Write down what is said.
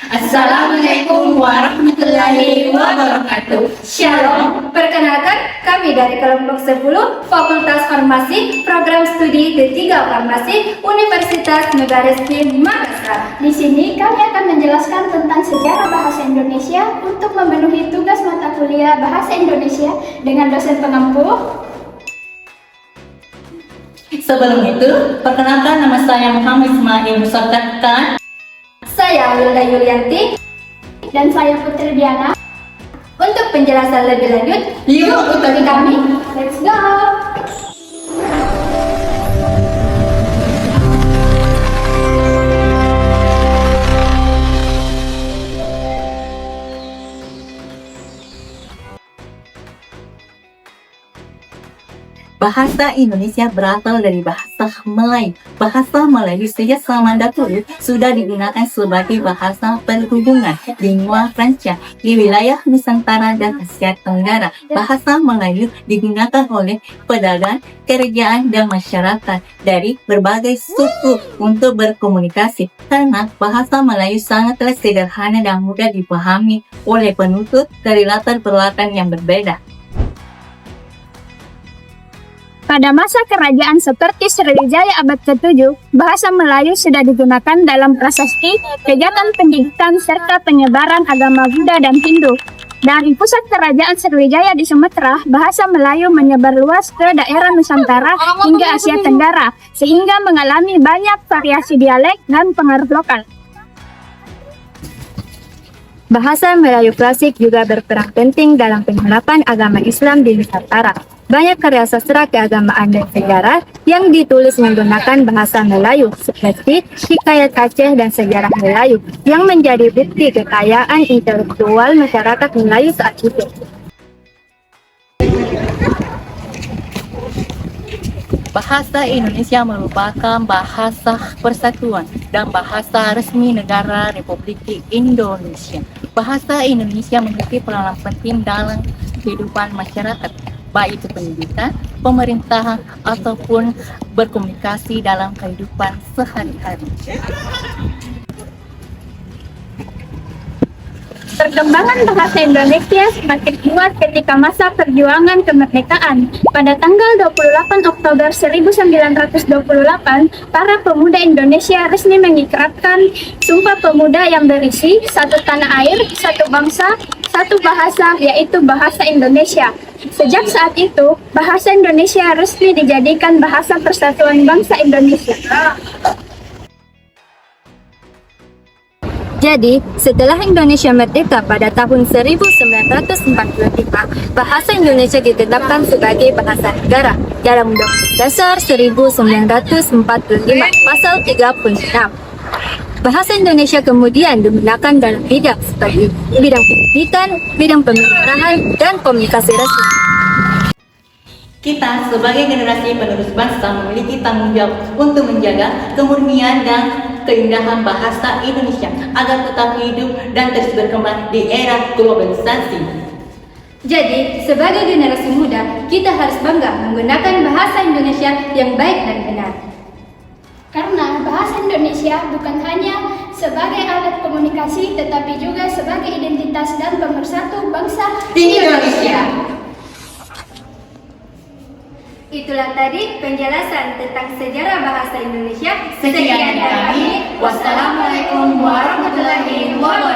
Assalamualaikum warahmatullahi wabarakatuh. Shalom, perkenalkan kami dari kelompok 10 Fakultas Farmasi Program Studi D3 Farmasi Universitas Negara Islam Makassar. Di sini kami akan menjelaskan tentang sejarah bahasa Indonesia untuk memenuhi tugas mata kuliah bahasa Indonesia dengan dosen pengampu. Sebelum itu, perkenalkan nama saya Muhammad Ismail Musafir. Saya Wilda Yulianti. Dan saya Putri Diana. Untuk penjelasan lebih lanjut, Yuk ikuti kami. Let's go! Bahasa Indonesia berasal dari bahasa Melayu. Bahasa Melayu sejak zaman dahulu sudah digunakan sebagai bahasa perhubungan lingua franca di wilayah Nusantara dan Asia Tenggara. Bahasa Melayu digunakan oleh pedagang, kerajaan, dan masyarakat dari berbagai suku untuk berkomunikasi. Karena bahasa Melayu sangatlah sederhana dan mudah dipahami oleh penutur dari latar belakang yang berbeda. Pada masa kerajaan seperti Sriwijaya abad ke-7, bahasa Melayu sudah digunakan dalam prasasti, kegiatan pendidikan, serta penyebaran agama Buddha dan Hindu. Dari pusat kerajaan Sriwijaya di Sumatera, bahasa Melayu menyebar luas ke daerah Nusantara hingga Asia Tenggara, sehingga mengalami banyak variasi dialek dan pengaruh lokal. Bahasa Melayu klasik juga berperan penting dalam penerapan agama Islam di Nusantara. Banyak karya sastra keagamaan dan sejarah yang ditulis menggunakan bahasa Melayu, seperti Hikayat Aceh dan Sejarah Melayu, yang menjadi bukti kekayaan intelektual masyarakat Melayu saat itu. Bahasa Indonesia merupakan bahasa persatuan dan bahasa resmi negara Republik Indonesia. Bahasa Indonesia memiliki peranan penting dalam kehidupan masyarakat, baik itu pendidikan, pemerintahan, ataupun berkomunikasi dalam kehidupan sehari-hari. Perkembangan bahasa Indonesia semakin kuat ketika masa perjuangan kemerdekaan. Pada tanggal 28 Oktober 1928, para pemuda Indonesia resmi mengikrarkan Sumpah Pemuda yang berisi satu tanah air, satu bangsa, satu bahasa, yaitu bahasa Indonesia. Sejak saat itu, bahasa Indonesia resmi dijadikan bahasa persatuan bangsa Indonesia. Jadi, setelah Indonesia merdeka pada tahun 1945, bahasa Indonesia ditetapkan sebagai bahasa negara dalam Undang-Undang Dasar 1945 Pasal 36. Bahasa Indonesia kemudian digunakan dalam bidang seperti bidang pendidikan, bidang pemerintahan, dan komunikasi resmi. Kita sebagai generasi penerus bangsa memiliki tanggung jawab untuk menjaga kemurnian dan keindahan bahasa Indonesia agar tetap hidup dan terus berkembang di era globalisasi. jadi sebagai generasi muda, kita harus bangga menggunakan bahasa Indonesia yang baik dan benar. Karena bahasa Indonesia bukan hanya sebagai alat komunikasi, tetapi juga sebagai identitas dan pemersatu bangsa Indonesia. Itulah tadi penjelasan tentang sejarah bahasa Indonesia. Sekian dari kami. Wassalamualaikum warahmatullahi wabarakatuh.